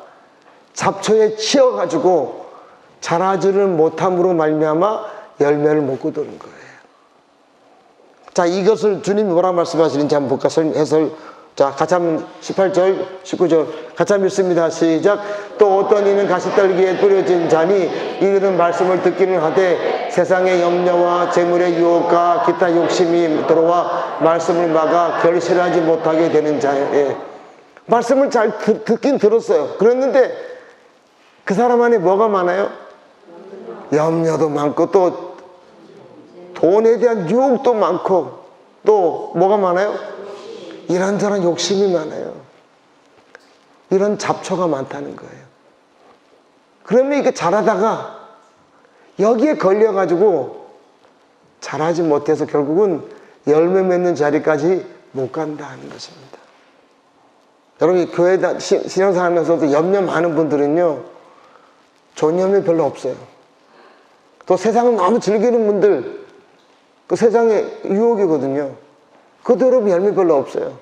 잡초에 치여가지고 자라지를 못함으로 말미암아 열매를 못 거두는 거예요. 자, 이것을 주님이 뭐라 말씀하시는지 한번 볼까? 해설. 자, 같이 한번 18절, 19절 같이 한번 읽습니다. 시작. 또 어떤 이는 가시떨기에 뿌려진 자니 이들은 말씀을 듣기는 하되 세상의 염려와 재물의 유혹과 기타 욕심이 들어와 말씀을 막아 결실하지 못하게 되는 자예요. 예. 말씀을 잘 듣긴 들었어요. 그랬는데 그 사람 안에 뭐가 많아요? 염려도 많고 또 돈에 대한 유혹도 많고 또 뭐가 많아요? 이런저런 욕심이 많아요. 이런 잡초가 많다는 거예요. 그러면 이게 잘하다가 여기에 걸려가지고 잘하지 못해서 결국은 열매 맺는 자리까지 못 간다 하는 것입니다. 여러분 교회 신앙생활하면서도 염려 많은 분들은요 존염이 별로 없어요. 또 세상을 너무 즐기는 분들 그 세상의 유혹이거든요. 그것도 여러분 열매 별로 없어요.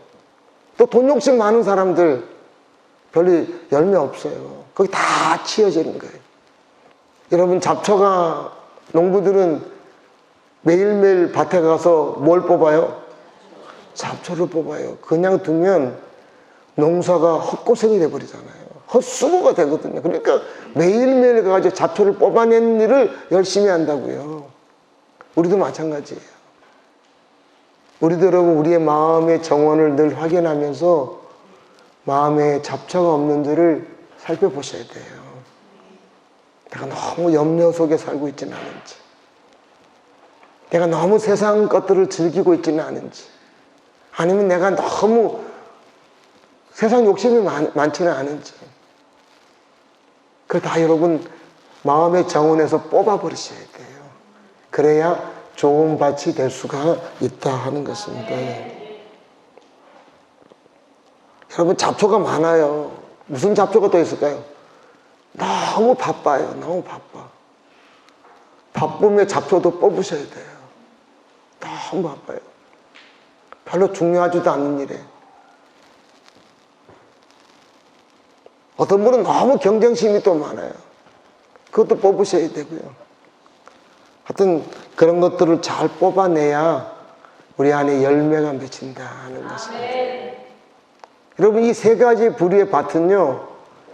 또 돈 욕심 많은 사람들 별로 열매 없어요. 거기 다 치여지는 거예요. 여러분 잡초가 농부들은 매일매일 밭에 가서 뭘 뽑아요? 잡초를 뽑아요. 그냥 두면 농사가 헛고생이 돼버리잖아요. 헛수고가 되거든요. 그러니까 매일매일 가가지고 잡초를 뽑아내는 일을 열심히 한다고요. 우리도 마찬가지예요. 우리도 여러분 우리의 마음의 정원을 늘 확인하면서 마음에 잡초가 없는지를 살펴보셔야 돼요. 내가 너무 염려 속에 살고 있지는 않은지, 내가 너무 세상 것들을 즐기고 있지는 않은지, 아니면 내가 너무 세상 욕심이 많지는 않은지, 그걸 다 여러분 마음의 정원에서 뽑아버리셔야 돼요. 그래야 좋은 밭이 될 수가 있다 하는 것입니다. 여러분 잡초가 많아요. 무슨 잡초가 또 있을까요? 너무 바빠요. 너무 바빠. 바쁘면 잡초도 뽑으셔야 돼요. 너무 바빠요. 별로 중요하지도 않은 일에. 어떤 분은 너무 경쟁심이 또 많아요. 그것도 뽑으셔야 되고요. 하여튼 그런 것들을 잘 뽑아내야 우리 안에 열매가 맺힌다 하는 것입니다. 여러분 이 세 가지 부류의 밭은요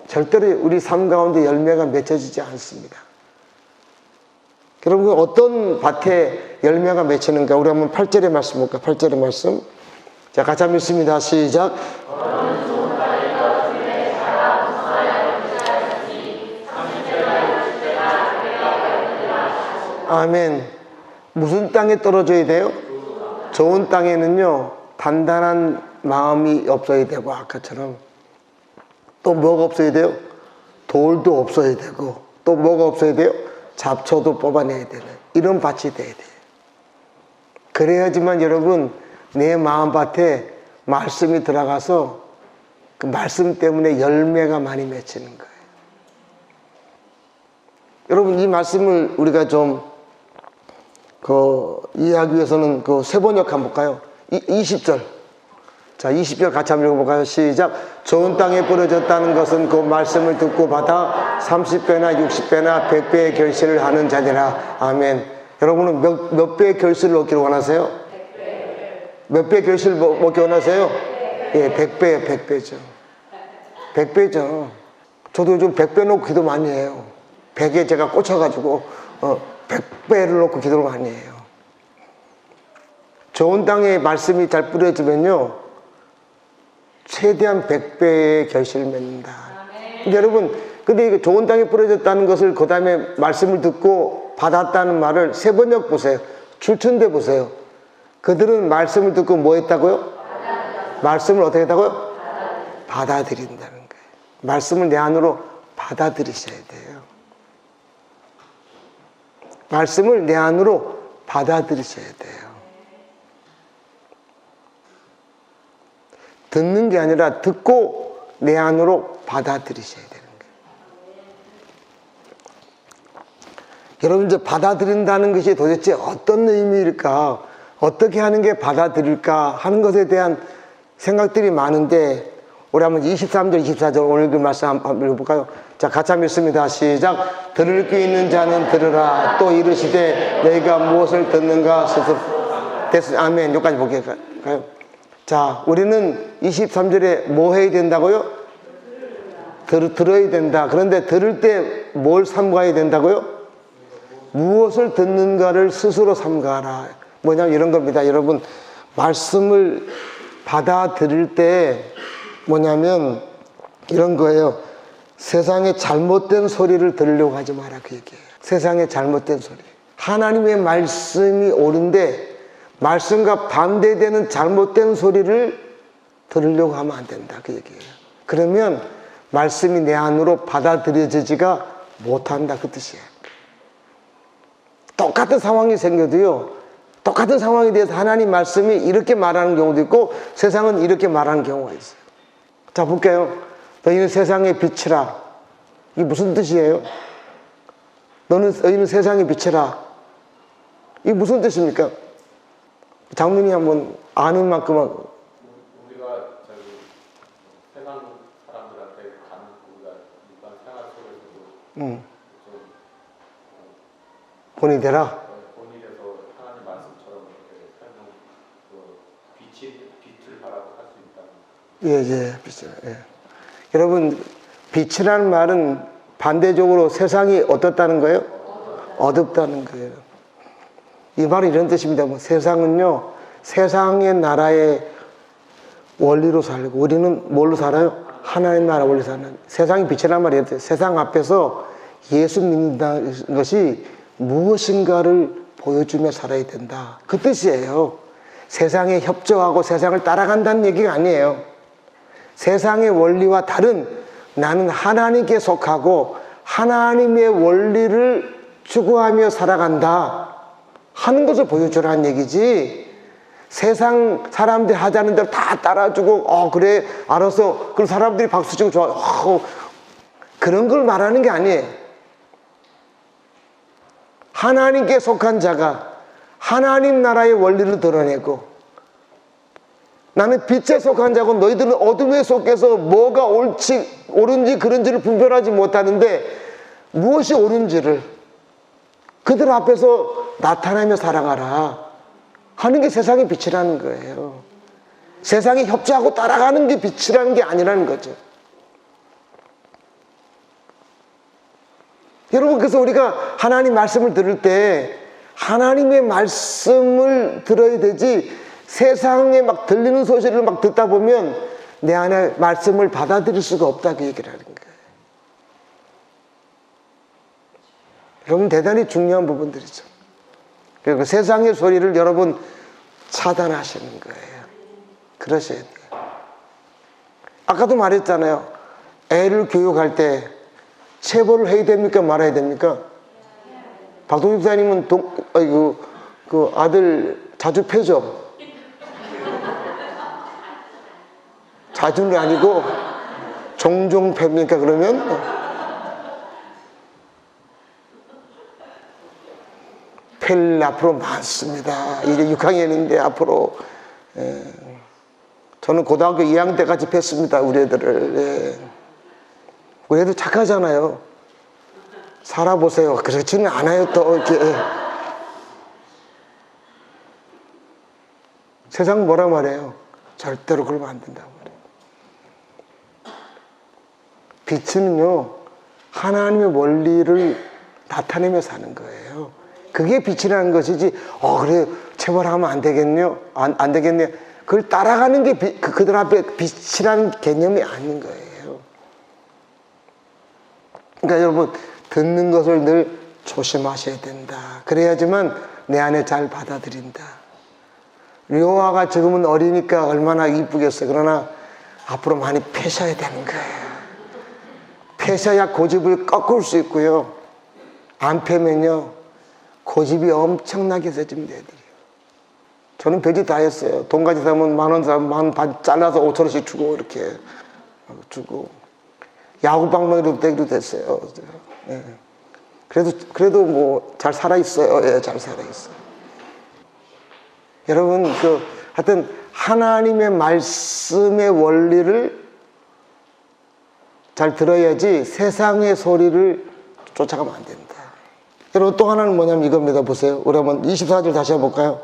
절대로 우리 삶 가운데 열매가 맺혀지지 않습니다. 여러분 어떤 밭에 열매가 맺히는가 우리 한번 8절의 말씀 볼까요? 8절의 말씀 자 같이 한번 읽습니다. 시작. 아멘. 무슨 땅에 떨어져야 돼요? 좋은 땅에는요 단단한 마음이 없어야 되고 아까처럼 또 뭐가 없어야 돼요? 돌도 없어야 되고 또 뭐가 없어야 돼요? 잡초도 뽑아내야 되는 이런 밭이 돼야 돼요. 그래야지만 여러분 내 마음밭에 말씀이 들어가서 그 말씀 때문에 열매가 많이 맺히는 거예요. 여러분 이 말씀을 우리가 좀 이해하기 위해서는 세 번역 한번 볼까요? 20절. 자, 20절 같이 한번 읽어볼까요? 시작. 좋은 땅에 뿌려졌다는 것은 그 말씀을 듣고 받아 30배나 60배나 100배의 결실을 하는 자니라. 아멘. 여러분은 몇 배의 결실을 얻기를 원하세요? 100배. 몇 배의 결실을 얻기 원하세요? 예, 100배, 100배죠. 100배죠. 저도 요즘 100배 놓고 기도 많이 해요. 100에 제가 꽂혀가지고 100배를 놓고 기도를 많이 해요. 좋은 땅에 말씀이 잘 뿌려지면요 최대한 100배의 결실을 맺는다. 근데 여러분 근데 이게 좋은 땅에 뿌려졌다는 것을 그 다음에 말씀을 듣고 받았다는 말을 세 번역 보세요. 출천돼 보세요. 그들은 말씀을 듣고 뭐 했다고요? 말씀을 어떻게 했다고요? 받아들인다는 거예요. 말씀을 내 안으로 받아들이셔야 돼요. 말씀을 내 안으로 받아들이셔야 돼요. 듣는 게 아니라 듣고 내 안으로 받아들이셔야 되는 거예요. 여러분 이제 받아들인다는 것이 도대체 어떤 의미일까? 어떻게 하는 게 받아들일까? 하는 것에 대한 생각들이 많은데 우리 한번 23절 24절 오늘 그 말씀 한번 읽어볼까요? 자 같이 한번 읽습니다. 시작. 들을 귀 있는 자는 들으라. 또 이르시되 너희가 무엇을 듣는가 스스로 됐습니다. 아멘. 여기까지 볼게요. 자 우리는 23절에 뭐 해야 된다고요? 들어야 된다. 그런데 들을 때 뭘 삼가야 된다고요? 무엇을 듣는가를 스스로 삼가라. 뭐냐면 이런 겁니다. 여러분 말씀을 받아들일 때 뭐냐면 이런 거예요. 세상에 잘못된 소리를 들으려고 하지 마라 그 얘기예요. 세상에 잘못된 소리. 하나님의 말씀이 옳은데 말씀과 반대되는 잘못된 소리를 들으려고 하면 안 된다, 그 얘기예요. 그러면 말씀이 내 안으로 받아들여지지가 못한다, 그 뜻이에요. 똑같은 상황이 생겨도요, 똑같은 상황에 대해서 하나님 말씀이 이렇게 말하는 경우도 있고 세상은 이렇게 말하는 경우가 있어요. 자, 볼게요. 너희는 세상의 빛이라. 이게 무슨 뜻이에요? 너희는 세상의 빛이라. 이게 무슨 뜻입니까? 장로님이 한번 아는 만큼은. 우리가 세상 사람들한테 가는 우리가 일반 생활 속에서도 좀 본이 되라. 본이 돼서 하나님 말씀처럼 이렇게 설명, 빛을 바라고 할 수 있다. 예, 빛이라. 예. 여러분, 빛이라는 말은 반대적으로 세상이 어떻다는 거예요? 어둡다는 거예요. 이 말은 이런 뜻입니다. 뭐 세상은요, 세상의 나라의 원리로 살고, 우리는 뭘로 살아요? 하나님 나라 원리 사는. 세상이 빛이란 말이에요. 세상 앞에서 예수 믿는다는 것이 무엇인가를 보여주며 살아야 된다, 그 뜻이에요. 세상에 협조하고 세상을 따라간다는 얘기가 아니에요. 세상의 원리와 다른, 나는 하나님께 속하고 하나님의 원리를 추구하며 살아간다 하는 것을 보여주라는 얘기지, 세상 사람들이 하자는 대로 다 따라주고 그래 알았어 그럼 사람들이 박수치고 좋아 그런 걸 말하는 게 아니에요. 하나님께 속한 자가 하나님 나라의 원리를 드러내고, 나는 빛에 속한 자고 너희들은 어둠에 속해서 뭐가 옳은지 그른지를 분별하지 못하는데 무엇이 옳은지를 그들 앞에서 나타내며 살아가라 하는 게 세상의 빛이라는 거예요. 세상에 협조하고 따라가는 게 빛이라는 게 아니라는 거죠. 여러분, 그래서 우리가 하나님 말씀을 들을 때 하나님의 말씀을 들어야 되지, 세상에 막 들리는 소리를 막 듣다 보면 내 안에 말씀을 받아들일 수가 없다, 그 얘기를 하는 거예요. 여러분, 대단히 중요한 부분들이죠. 그리고 세상의 소리를 여러분 차단하시는 거예요. 그러셔야 돼요. 아까도 말했잖아요. 애를 교육할 때 체벌을 해야 됩니까, 말아야 됩니까? 박동희 집사님은 그 아들 자주 패죠. 자주는 아니고 종종 팹니까, 그러면? 팰 앞으로 많습니다. 이제 6학년인데 앞으로. 저는 고등학교 2학년 때까지 팼습니다, 우리 애들을. 우리 애들 착하잖아요. 살아보세요. 그렇지는 않아요, 또 이렇게. 세상 뭐라 말해요? 절대로 그러면 안 된다고 말해요. 빛은요, 하나님의 원리를 나타내며 사는 거예요. 그게 빛이라는 것이지, 그래, 체벌하면 안 되겠네요. 안 되겠네요. 그걸 따라가는 게 그들 앞에 빛이라는 개념이 아닌 거예요. 그러니까 여러분, 듣는 것을 늘 조심하셔야 된다. 그래야지만 내 안에 잘 받아들인다. 료아가 지금은 어리니까 얼마나 이쁘겠어요. 그러나 앞으로 많이 패셔야 되는 거예요. 패셔야 고집을 꺾을 수 있고요. 안 패면요, 고집이 엄청나게 세집니다, 애들이. 저는 별짓 다 했어요. 돈 가진 사람은 10,000원 사면 10,000반 잘라서 5,000원씩 주고, 이렇게 주고. 야구방망이로 떼기도 됐어요. 예. 그래도 뭐 잘 살아있어요. 예, 잘 살아있어요. 여러분, 하여튼 하나님의 말씀의 원리를 잘 들어야지 세상의 소리를 쫓아가면 안 된다. 여러분, 또 하나는 뭐냐면 이겁니다. 보세요. 우리 한번 24절 다시 해볼까요?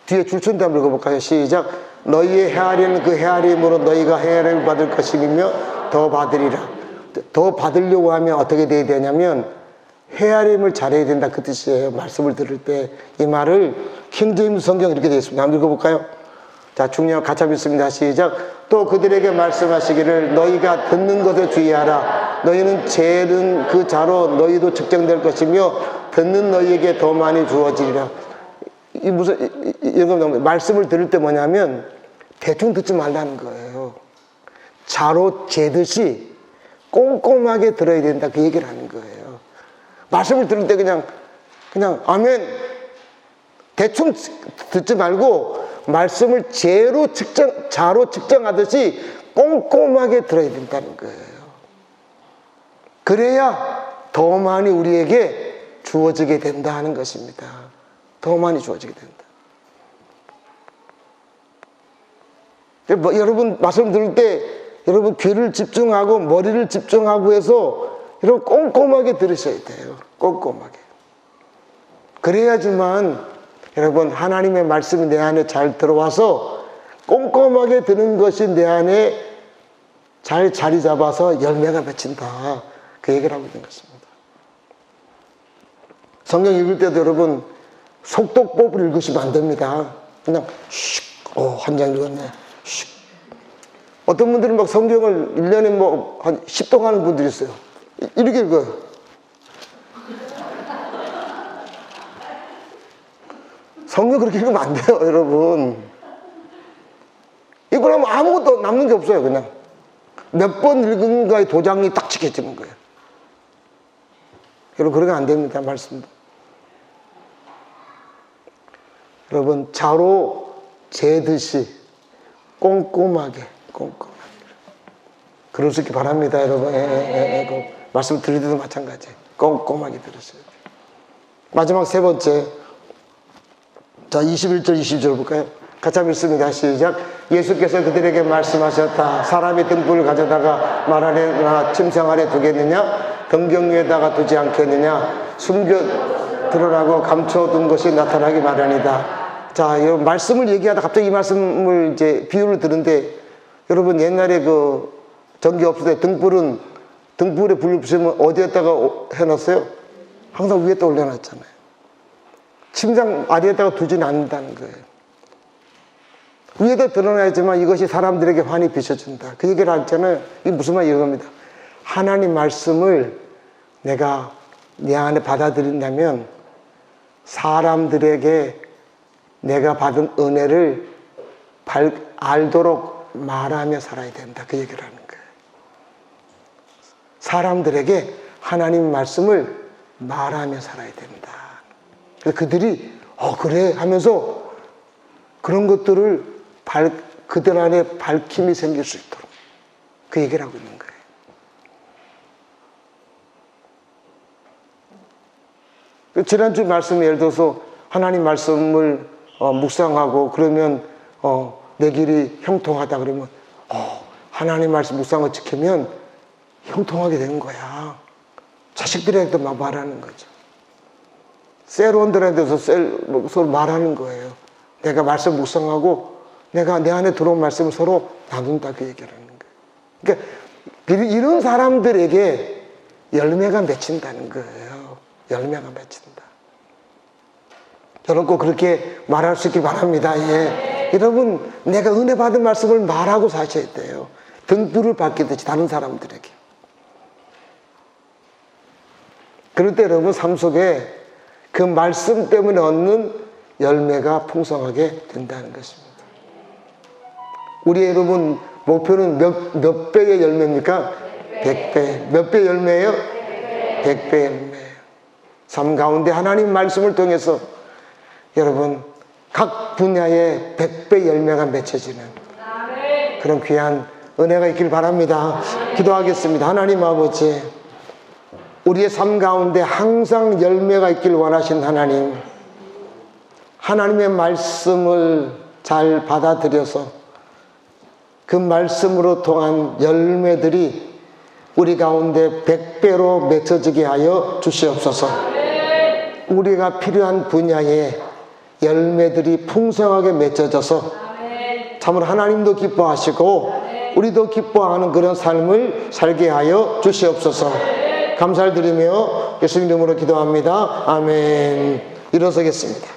뒤에 줄천대 한번 읽어볼까요? 시작. 너희의 헤아리는 그 헤아림으로 너희가 헤아림을 받을 것이며 더 받으리라. 더 받으려고 하면 어떻게 돼야 되냐면 헤아림을 잘해야 된다, 그 뜻이에요. 말씀을 들을 때. 이 말을 킹제임스 성경 이렇게 되어 있습니다. 한번 읽어볼까요? 자, 중요한 같이 읽습니다. 시작. 또 그들에게 말씀하시기를 너희가 듣는 것에 주의하라. 너희는 재는 그 자로 너희도 측정될 것이며 듣는 너희에게 더 많이 주어지리라. 여러분 말씀을 들을 때 뭐냐면 대충 듣지 말라는 거예요. 자로 재듯이 꼼꼼하게 들어야 된다, 그 얘기를 하는 거예요. 말씀을 들을 때 그냥 아멘 대충 듣지 말고 말씀을 자로 측정하듯이 꼼꼼하게 들어야 된다는 거예요. 그래야 더 많이 우리에게 주어지게 된다 하는 것입니다. 더 많이 주어지게 된다. 여러분 말씀 들을 때 여러분 귀를 집중하고 머리를 집중하고 해서 여러분 꼼꼼하게 들으셔야 돼요. 꼼꼼하게. 그래야지만 여러분 하나님의 말씀이 내 안에 잘 들어와서 꼼꼼하게 듣는 것이 내 안에 잘 자리 잡아서 열매가 맺힌다, 그 얘기를 하고 있는 것입니다. 성경 읽을 때도 여러분 속독법을 읽으시면 안 됩니다. 그냥 한 장 읽었네. 어떤 분들은 막 성경을 1년에 뭐 한 10동 하는 분들이 있어요. 이렇게 읽어요. 성경 그렇게 읽으면 안 돼요, 여러분. 이거 하면 아무것도 남는 게 없어요. 그냥 몇 번 읽은가에 도장이 딱 찍혀지는 거예요. 여러분 그러면 안 됩니다, 말씀도. 여러분 자로 재듯이 꼼꼼하게 그럴 수 있기 바랍니다, 여러분. 말씀 드릴 때도 마찬가지. 꼼꼼하게 들으셔야 돼요. 마지막 세 번째, 자 21절 22절 볼까요? 같이 한번 읽습니다. 시작. 예수께서 그들에게 말씀하셨다. 사람이 등불을 가져다가 말 아래나 침상 아래 두겠느냐? 등경 위에다가 두지 않겠느냐? 숨겨 드러나고 감춰둔 것이 나타나기 마련이다. 자, 여러분 말씀을 얘기하다 갑자기 이 말씀을 이제 비유를 드는데, 여러분 옛날에 그 전기 없을 때 등불에 불을 붙이면 어디에다가 해놨어요? 항상 위에다 올려놨잖아요. 침상 아래에다가 두지는 않는다는 거예요. 위에다 드러나야지만 이것이 사람들에게 환히 비춰준다, 그 얘기를 하잖아요. 이게 무슨 말이에요? 이겁니다. 하나님 말씀을 내가 내 안에 받아들인다면 사람들에게 내가 받은 은혜를 알도록 말하며 살아야 된다, 그 얘기를 하는 거예요. 사람들에게 하나님 말씀을 말하며 살아야 된다. 그래서 그들이 그래 하면서 그런 것들을 그들 안에 밝힘이 생길 수 있도록 그 얘기를 하고 있는 거예요. 지난주 말씀에 예를 들어서 하나님 말씀을 묵상하고 그러면 내 길이 형통하다 그러면 하나님 말씀 묵상을 지키면 형통하게 되는 거야. 자식들에게도 막 말하는 거죠. 셀원들한테도 서로 말하는 거예요. 내가 말씀 묵상하고 내가 내 안에 들어온 말씀을 서로 나눈다, 그 얘기를 하는 거예요. 그러니까 이런 사람들에게 열매가 맺힌다는 거예요. 열매가 맺힌다. 여러분 꼭 그렇게 말할 수 있길 바랍니다. 예. 여러분 내가 은혜 받은 말씀을 말하고 사셔야 돼요. 등불을 밝히듯이 다른 사람들에게. 그럴 때 여러분 삶 속에 그 말씀 때문에 얻는 열매가 풍성하게 된다는 것입니다. 우리 여러분 목표는 몇 배의 열매입니까? 100배. 몇 배 열매예요? 100배 열매예요. 삶 가운데 하나님 말씀을 통해서 여러분 각 분야에 100배 열매가 맺혀지는 그런 귀한 은혜가 있길 바랍니다. 기도하겠습니다. 하나님 아버지, 우리의 삶 가운데 항상 열매가 있길 원하신 하나님, 하나님의 말씀을 잘 받아들여서 그 말씀으로 통한 열매들이 우리 가운데 100배로 맺혀지게 하여 주시옵소서. 우리가 필요한 분야에 열매들이 풍성하게 맺혀져서 참으로 하나님도 기뻐하시고 우리도 기뻐하는 그런 삶을 살게 하여 주시옵소서. 감사를 드리며 예수님 이름으로 기도합니다. 아멘. 일어서겠습니다.